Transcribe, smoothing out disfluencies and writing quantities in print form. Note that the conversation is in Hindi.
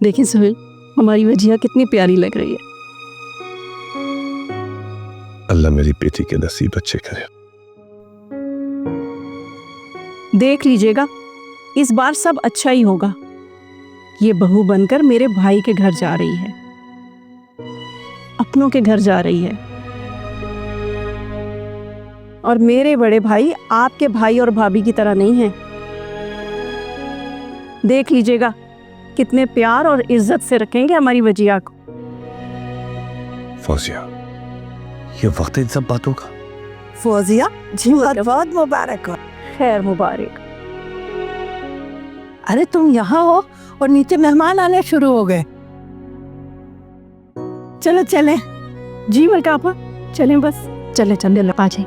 देखिए सुहेल, हमारी वजिया कितनी प्यारी लग रही है। अल्लाह मेरी बेटी के नसीब अच्छे करे। देख लीजिएगा, इस बार सब अच्छा ही होगा। ये बहू बनकर मेरे भाई के घर जा रही है, अपनों के घर जा रही है। और मेरे बड़े भाई आपके भाई और भाभी की तरह नहीं हैं। देख लीजिएगा कितने प्यार और इज्जत से रखेंगे हमारी वजिया को। फौजिया, ये वक्त इन सब बातों का। फौजिया जी बहुत मुबारक हो। खैर मुबारक। अरे तुम यहाँ हो और नीचे मेहमान आने शुरू हो गए। चलो चलें। जी मलका आपा, चलें बस। चले चंदे लगा जी।